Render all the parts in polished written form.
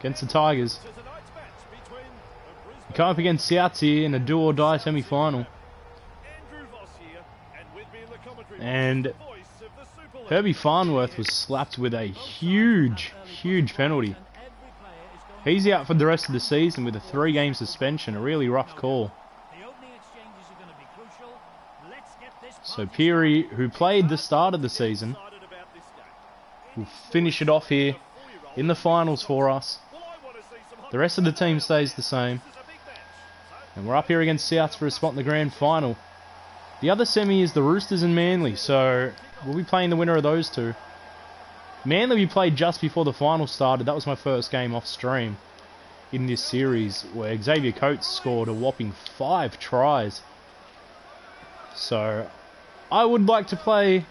against the Tigers. We come up against Souths here in a do-or-die semi-final. And Herbie Farnworth was slapped with a huge penalty. He's out for the rest of the season with a 3-game suspension, a really rough call. So Peary, who played the start of the season, will finish it off here in the finals for us. The rest of the team stays the same. And we're up here against Souths for a spot in the grand final. The other semi is the Roosters and Manly, so we'll be playing the winner of those two. Manly we played just before the final started. That was my first game off stream in this series, where Xavier Coates scored a whopping 5 tries. So I would like to play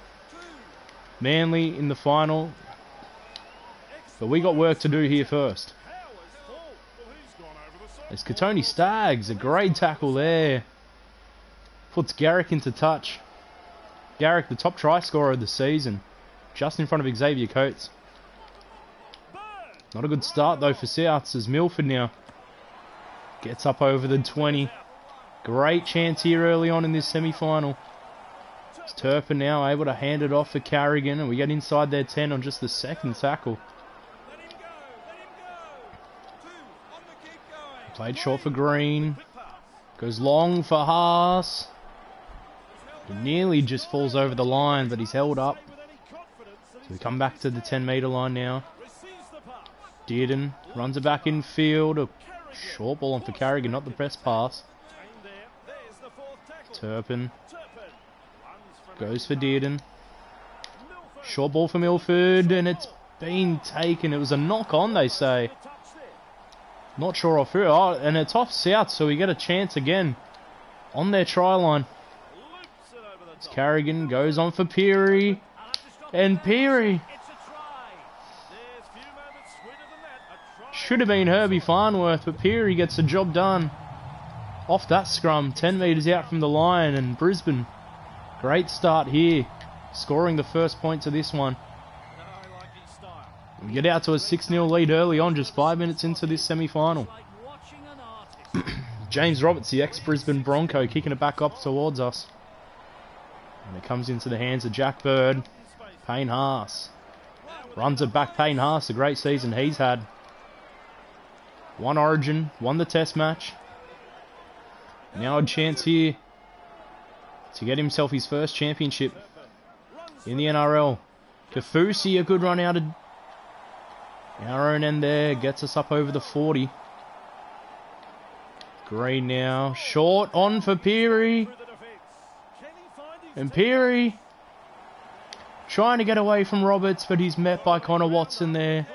Manly in the final, but we got work to do here first. There's Katoni Staggs, a great tackle there. Puts Garrick into touch. Garrick, the top try scorer of the season, just in front of Xavier Coates. Not a good start though for Souths, as Milford now gets up over the 20. Great chance here early on in this semi-final. It's Turpin now able to hand it off for Carrigan, and we get inside their 10 on just the second tackle. Played short for Green. Goes long for Haas. He nearly just falls over the line, but he's held up. So we come back to the 10-metre line now. Dearden runs it back in field. A short ball on for Carrigan, not the best pass. Turpin goes for Dearden. Short ball for Milford, and it's been taken. It was a knock on, they say. Not sure off who. Oh, and it's off South, so we get a chance again on their try line. It's Carrigan goes on for Peary, and Peary should have been Herbie Farnworth, but Peary gets the job done off that scrum. 10 metres out from the line, and Brisbane, great start here, scoring the first points of this one. We get out to a 6-0 lead early on, just 5 minutes into this semi-final. James Roberts, the ex-Brisbane Bronco, kicking it back up towards us. And it comes into the hands of Jack Bird. Payne Haas runs it back. Payne Haas, a great season he's had. Won Origin, won the Test match. Now a chance here to get himself his first championship in the NRL. Kafusi, a good run out of our own end there, gets us up over the 40. Green now, short on for Peary. And Peary trying to get away from Roberts, but he's met by Connor Watson there.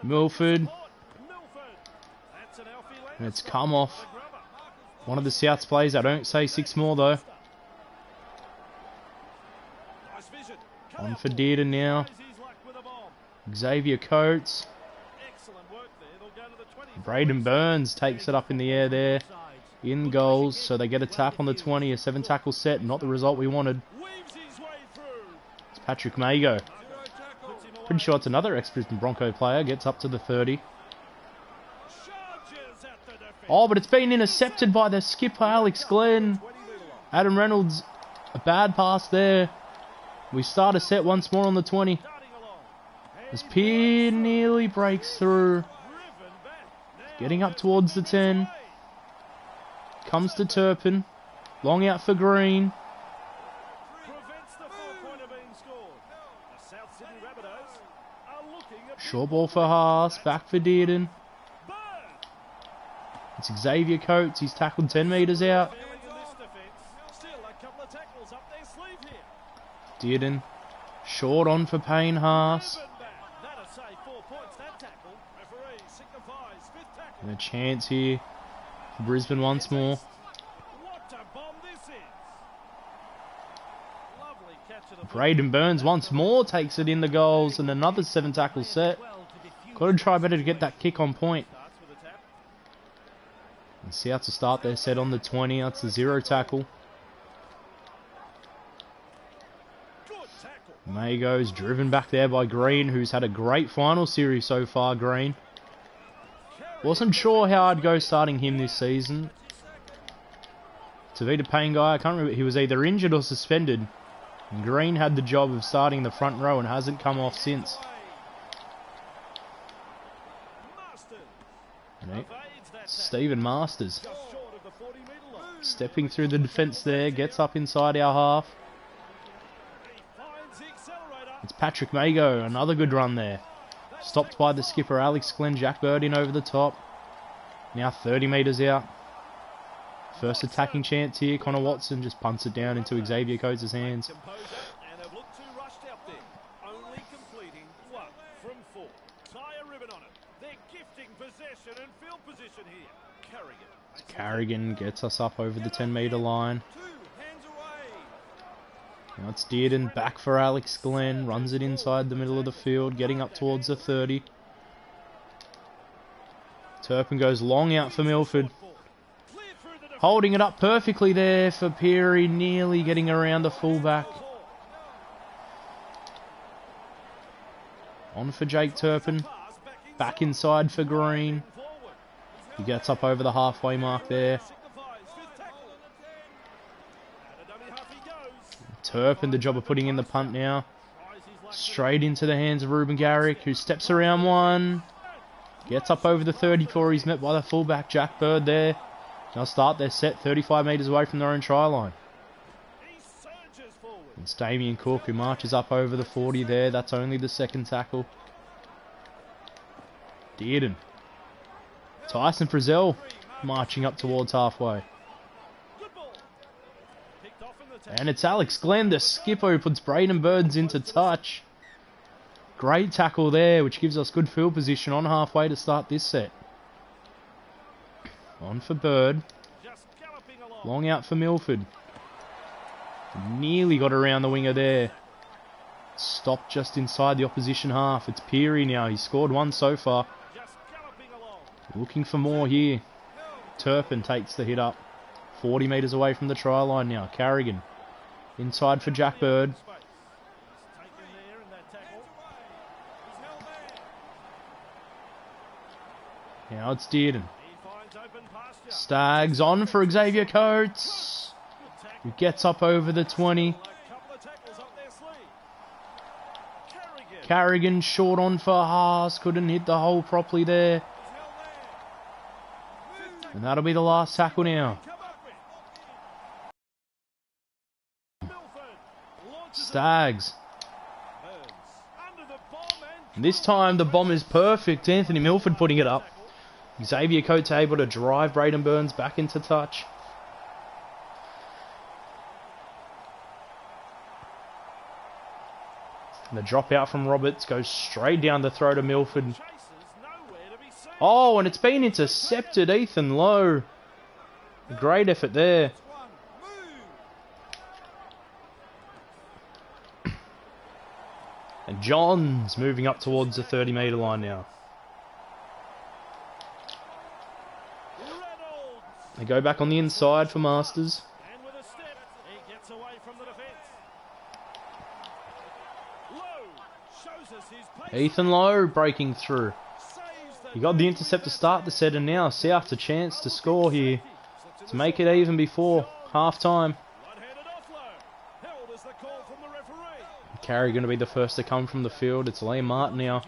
Milford. And it's come off one of the Souths players. I don't say 6 more though. On for Dearden now. Xavier Coates. Braden Burns takes it up in the air there. In goals, so they get a tap on the 20. A 7-tackle set, not the result we wanted. It's Patrick Mago. Pretty sure it's another ex-Brisbane Bronco player. Gets up to the 30. Oh, but it's been intercepted by the skipper, Alex Glenn. Adam Reynolds, a bad pass there. We start a set once more on the 20. As Pear nearly breaks through. Getting up towards the 10. Comes to Turpin. Long out for Green. Short ball for Haas. Back for Dearden. It's Xavier Coates. He's tackled 10 metres out. Dearden. Short on for Payne Haas. And a chance here for Brisbane once more. Braden Burns once more takes it in the goals, and another 7-tackle set. Got to try better to get that kick on point. And South to start their set on the 20. That's the 0 tackle. Mago's driven back there by Green, who's had a great final series so far, Green. Wasn't sure how I'd go starting him this season. Tavita Pangai, I can't remember, he was either injured or suspended. And Green had the job of starting the front row and hasn't come off since. Stephen Masters. Stepping through the defence there, gets up inside our half. It's Patrick Mago, another good run there. Stopped by the skipper Alex Glenn, Jack Bird in over the top. Now 30 metres out. First attacking chance here, Connor Watson just punts it down into Xavier Coates' hands. Carrigan gets us up over the 10-metre line. Now it's Dearden back for Alex Glenn. Runs it inside the middle of the field, getting up towards the 30. Turpin goes long out for Milford. Holding it up perfectly there for Peary, nearly getting around the fullback. On for Jake Turpin. Back inside for Green. He gets up over the halfway mark there. Turpin, the job of putting in the punt now. Straight into the hands of Ruben Garrick, who steps around one. Gets up over the 30 before he's met by the fullback, Jack Bird there. They'll start their set 35 metres away from their own try line. It's Damien Cook who marches up over the 40 there. That's only the second tackle. Dearden. Tyson Frizzell marching up towards halfway. And it's Alex Glenn, the skipper, who puts Braden Burns into touch. Great tackle there, which gives us good field position on halfway to start this set. On for Bird. Long out for Milford. Nearly got around the winger there. Stopped just inside the opposition half. It's Peary now. He's scored one so far. Looking for more here. Turpin takes the hit up. 40 metres away from the try line now. Carrigan. Inside for Jack Bird. Now it's Dearden. Stags on for Xavier Coates, who gets up over the 20. Carrigan short on for Haas. Couldn't hit the hole properly there. And that'll be the last tackle now. Stags. And this time the bomb is perfect. Anthony Milford putting it up. Xavier Coates able to drive Braden Burns back into touch. And the drop out from Roberts goes straight down the throat of Milford. Oh, and it's been intercepted. Ethan Lowe. Great effort there. And Johns moving up towards the 30-metre line now. They go back on the inside for Masters. Ethan Lowe breaking through. He got the intercept to start the set, and now South's a chance to score here to make it even before half time. Carey going to be the first to come from the field. It's Liam Martin now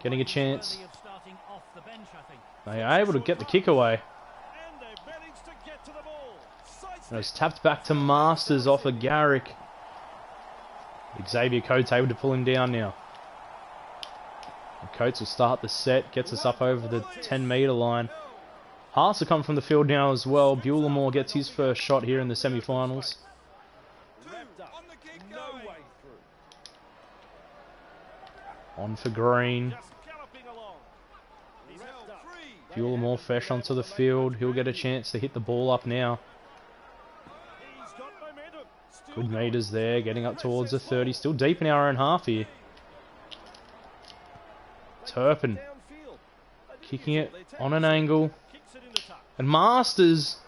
getting a chance. They are able to get the kick away. And it's tapped back to Masters off of Garrick. Xavier Coates able to pull him down now. And Coates will start the set, gets us up over the 10-metre line. Haas will come from the field now as well. Buellermore gets his first shot here in the semi-finals. On for Green. Buellermore fresh onto the field. He'll get a chance to hit the ball up now. Good metres there, getting up towards the 30. Still deep in our own half here. Turpin kicking it on an angle. And Masters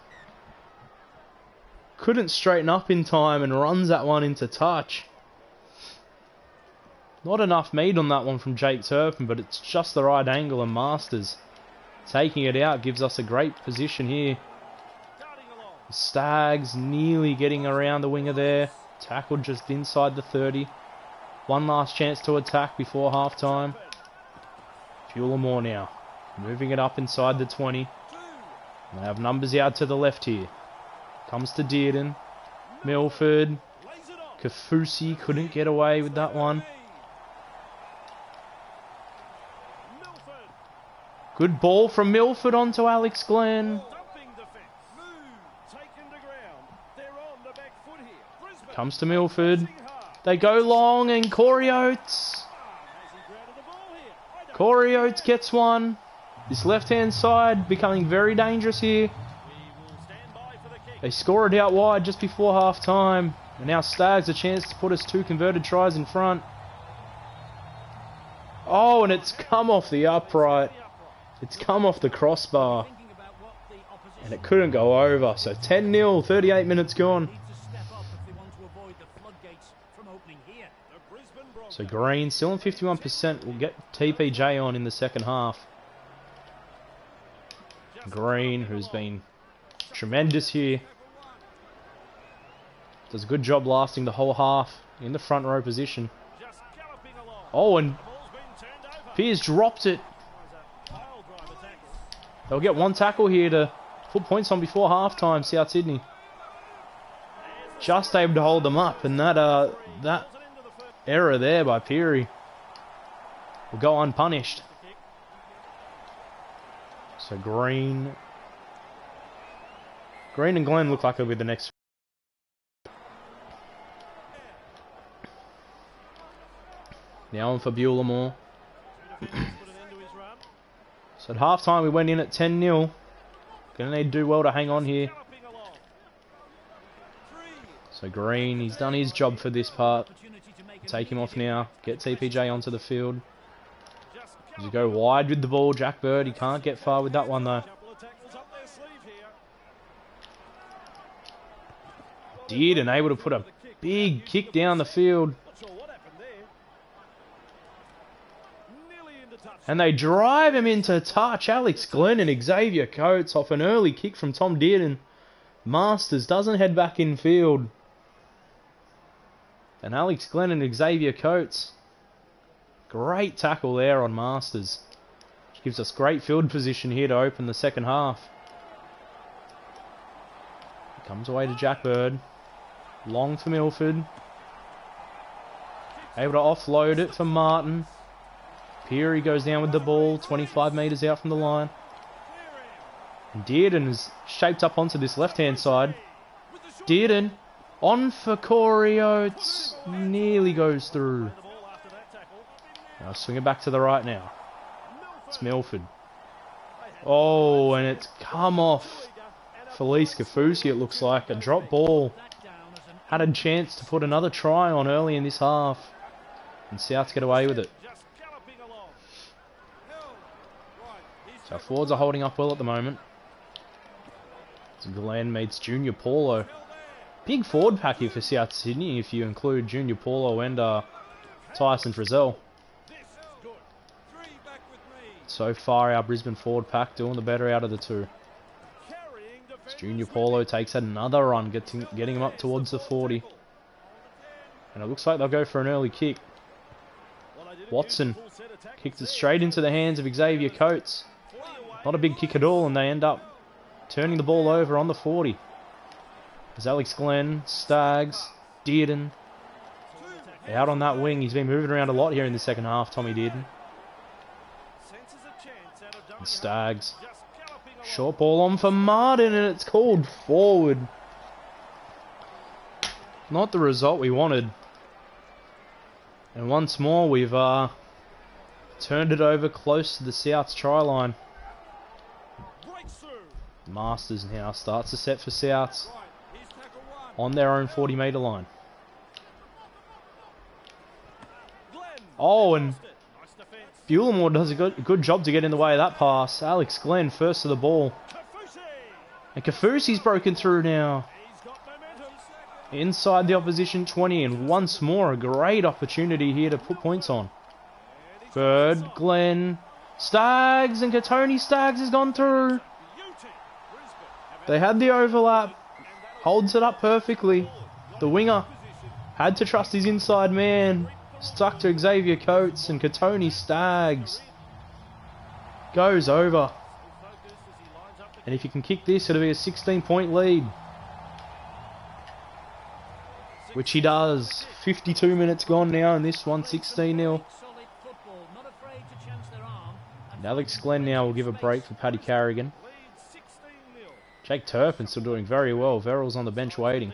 couldn't straighten up in time and runs that one into touch. Not enough meat on that one from Jake Turpin, but it's just the right angle, and Masters taking it out gives us a great position here. Stags nearly getting around the winger there. Tackled just inside the 30. One last chance to attack before half-time. Fuelamore now. Moving it up inside the 20. They have numbers out to the left here. Comes to Dearden. Milford. Kafusi couldn't get away with that one. Good ball from Milford onto Alex Glenn. Comes to Milford. They go long and Corey Oates. Corey Oates gets one. This left-hand side becoming very dangerous here. They score it out wide just before half-time. And now Stags a chance to put us 2 converted tries in front. Oh, and it's come off the upright. It's come off the crossbar. And it couldn't go over. So 10-0, 38 minutes gone. So Green still on 51%. We'll get TPJ on in the second half. Green, who's been tremendous here, does a good job lasting the whole half in the front row position. Oh, and Piers dropped it. They'll get one tackle here to put points on before halftime. South Sydney just able to hold them up, and that error there by Peary will go unpunished. So Green and Glenn look like it'll be the next. Now on for Buelamore. So at halftime we went in at 10-0. Gonna need to do well to hang on here. So Green, he's done his job for this part. Take him off now. Get TPJ onto the field. You go wide with the ball, Jack Bird. He can't get far with that one though. Did and able to put a big kick down the field. And they drive him into touch. Alex Glenn and Xavier Coates off an early kick from Tom Dearden. Masters doesn't head back in field. And Alex Glenn and Xavier Coates. Great tackle there on Masters. Which gives us great field position here to open the second half. Comes away to Jack Bird. Long for Milford. Able to offload it for Martin. Peary goes down with the ball, 25 metres out from the line. And Dearden is shaped up onto this left-hand side. Dearden on for Corey Oates. Nearly goes through. Now swing it back to the right now. It's Milford. Oh, and it's come off Felice Kafusi, it looks like. A drop ball. Had a chance to put another try on early in this half. And Souths get away with it. So our forwards are holding up well at the moment. So Glenn meets Junior Paulo. Big forward pack here for South Sydney if you include Junior Paulo and Tyson Frizzell. So far our Brisbane forward pack doing the better out of the two. As Junior Paulo takes another run, getting him up towards the 40. And it looks like they'll go for an early kick. Watson kicked it straight into the hands of Xavier Coates. Not a big kick at all, and they end up turning the ball over on the 40. There's Alex Glenn, Stags, Dearden. Out on that wing. He's been moving around a lot here in the second half, Tommy Dearden. And Stags. Short ball on for Martin, and it's called forward. Not the result we wanted. And once more, we've turned it over close to the South's try line. Masters now starts the set for Souths on their own 40-metre line. Oh, and Buelamore does a good job to get in the way of that pass. Alex Glenn first to the ball. And Kafusi's broken through now. inside the opposition 20, and once more a great opportunity here to put points on. Bird, Glenn, Staggs, and Tony Staggs has gone through. They had the overlap, holds it up perfectly. The winger had to trust his inside man, stuck to Xavier Coates, and Tony Staggs goes over. And if you can kick this, it'll be a 16-point lead. Which he does. 52 minutes gone now, and this one 16-0. And Alex Glenn now will give a break for Paddy Carrigan. Jake Turpin still doing very well. Verrill's on the bench waiting.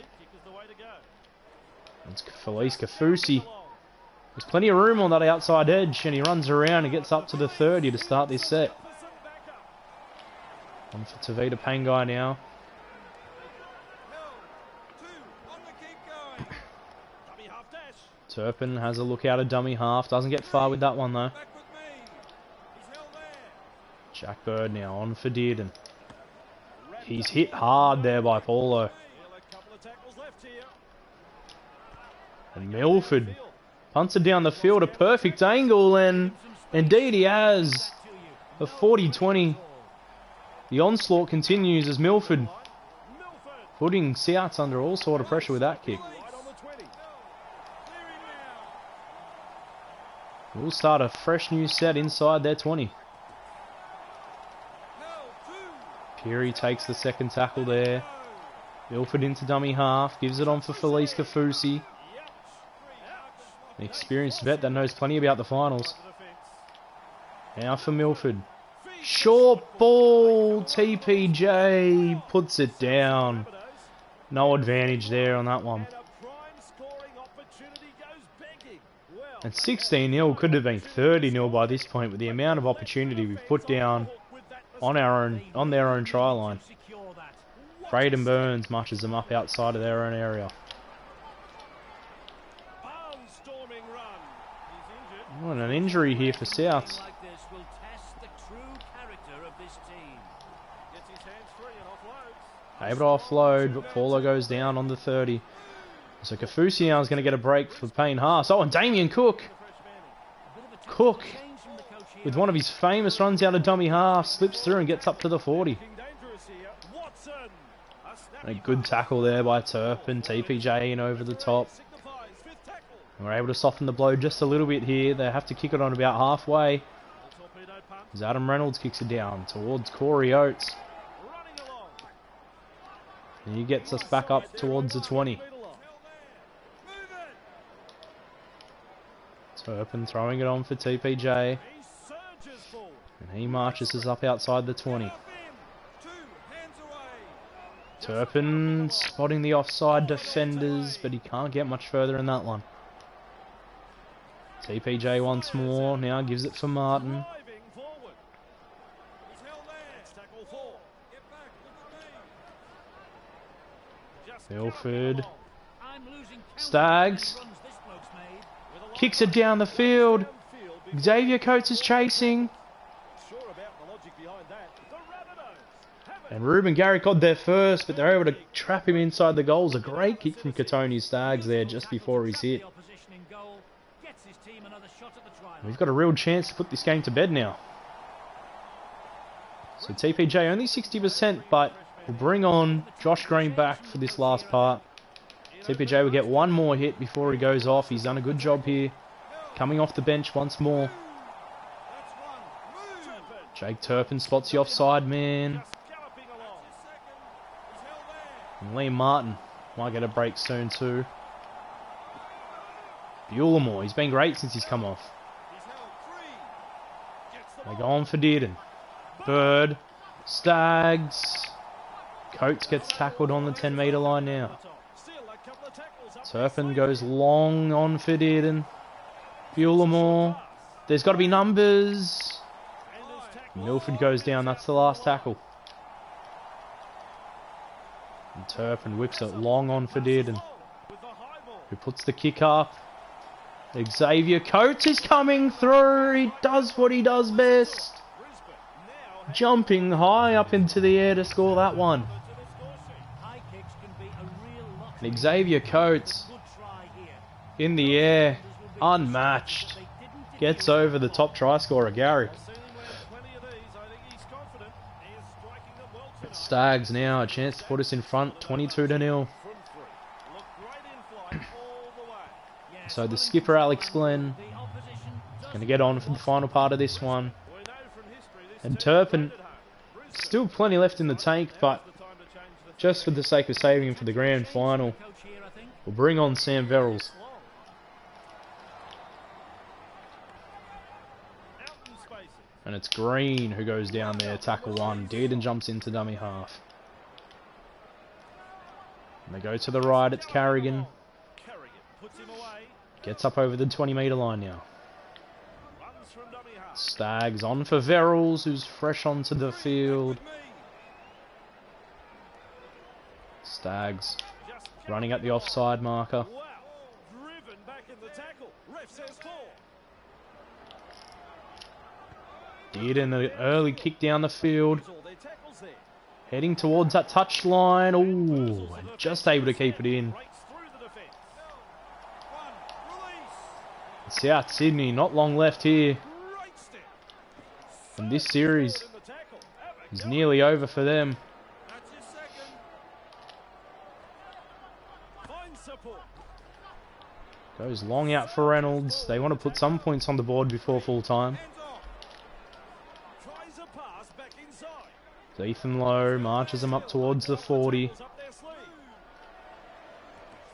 It's Felice Kafusi. There's plenty of room on that outside edge, and he runs around and gets up to the 30 to start this set. On for Tavita Pangai now. Turpin has a look out of dummy half. Doesn't get far with that one though. Jack Bird now on for Dearden. He's hit hard there by Paulo. And Milford punts it down the field, a perfect angle, and indeed he has. A 40-20. The onslaught continues as Milford putting Souths under all sort of pressure with that kick. We'll start a fresh new set inside their 20. Peary takes the second tackle there. Milford into dummy half, gives it on for Felice Kafusi. An experienced vet that knows plenty about the finals. Now for Milford. Short ball, TPJ puts it down. No advantage there on that one. And 16-0 could have been 30-0 by this point with the amount of opportunity we've put down on their own try line. Braden Burns mushes them up outside of their own area. Oh, and an injury here for Souths. Able to offload, but Paulo goes down on the 30. So Kafusi now is going to get a break for Payne Haas. Oh, and Damien Cook. Cook, with one of his famous runs out of dummy half, slips through and gets up to the 40. And a good tackle there by Turpin. TPJ in over the top. And we're able to soften the blow just a little bit here. They have to kick it on about halfway, as Adam Reynolds kicks it down towards Corey Oates. And he gets us back up towards the 20. Turpin throwing it on for TPJ. And he marches us up outside the 20. Turpin spotting the offside defenders, but he can't get much further in that one. TPJ once more, now gives it for Martin. Milford. Staggs. Kicks it down the field. Xavier Coates is chasing. And Ruben Garricod there first, but they're able to trap him inside the goals. A great kick from Tony Staggs there just before he's hit. We've got a real chance to put this game to bed now. So TPJ only 60%, but we'll bring on Josh Green back for this last part. TPJ will get one more hit before he goes off. He's done a good job here. Coming off the bench once more. Jake Turpin spots the offside man. And Liam Martin might get a break soon too. Buelemore, he's been great since he's come off. They go on for Dearden. Bird. Staggs. Coates gets tackled on the 10-metre line now. Turpin goes long on for Dearden. Buelemore. There's got to be numbers. Milford goes down. That's the last tackle. And Turpin whips it long on for Dearden, who puts the kick up. Xavier Coates is coming through. He does what he does best. Jumping high up into the air to score that one. And Xavier Coates in the air, unmatched, gets over the top try scorer, Garrick. Stags now a chance to put us in front, 22-0. So the skipper, Alex Glenn, is going to get on for the final part of this one. And Turpin, still plenty left in the tank, but just for the sake of saving him for the grand final, we'll bring on Sam Verrills. And it's Green who goes down there, tackle one. Dearden jumps into dummy half. And they go to the right, it's Carrigan. Gets up over the 20-metre line now. Stags on for Verrills, who's fresh onto the field. Stags running at the offside marker. Dearden, an early kick down the field. Heading towards that touch line. Ooh, just able to keep it in. South Sydney, not long left here. And this series is nearly over for them. Goes long out for Reynolds. They want to put some points on the board before full time. Ethan Lowe marches them up towards the 40.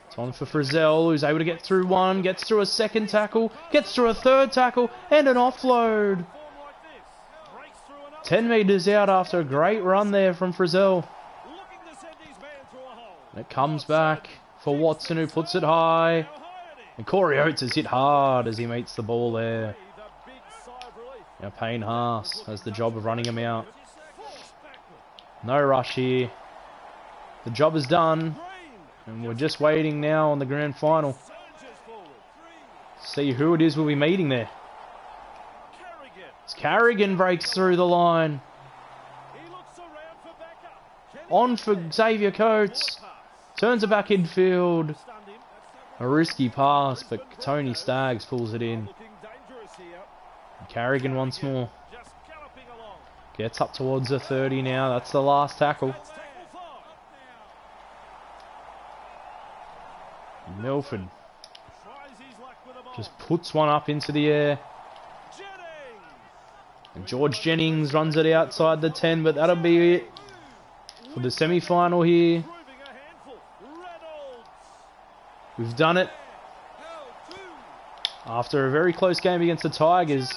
It's on for Frizzell, who's able to get through one, gets through a second tackle, gets through a third tackle, and an offload. 10 metres out after a great run there from Frizzell. And it comes back for Watson, who puts it high. And Corey Oates has hit hard as he meets the ball there. Now Payne Haas has the job of running him out. No rush here. The job is done. And we're just waiting now on the grand final. See who it is we'll be meeting there. It's Carrigan breaks through the line. On for Xavier Coates. Turns it back infield. A risky pass, but Tony Staggs pulls it in. And Carrigan once more. Gets up towards the 30 now. That's the last tackle. Milford just puts one up into the air. And George Jennings runs it outside the 10, but that'll be it for the semi-final here. We've done it. After a very close game against the Tigers,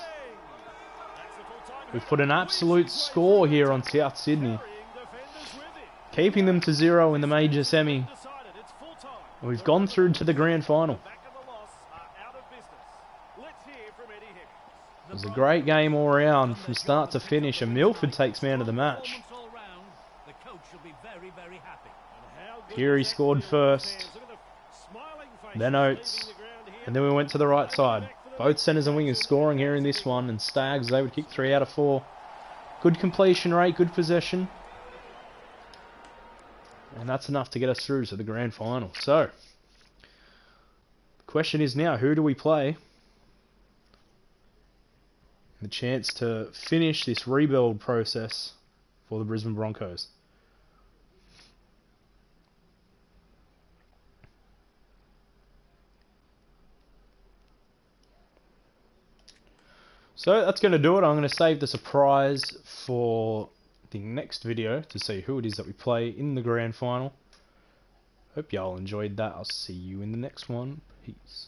we've put an absolute score here on South Sydney, keeping them to 0 in the major semi. And we've gone through to the grand final. It was a great game all round from start to finish, and Milford takes man of the match. Peary scored first, then Oates, and then we went to the right side. Both centres and wingers scoring here in this one, and Stags, they would kick 3 out of 4. Good completion rate, good possession. And that's enough to get us through to the grand final. So, the question is now, who do we play? The chance to finish this rebuild process for the Brisbane Broncos. So that's going to do it. I'm going to save the surprise for the next video to see who it is that we play in the grand final. Hope y'all enjoyed that. I'll see you in the next one. Peace.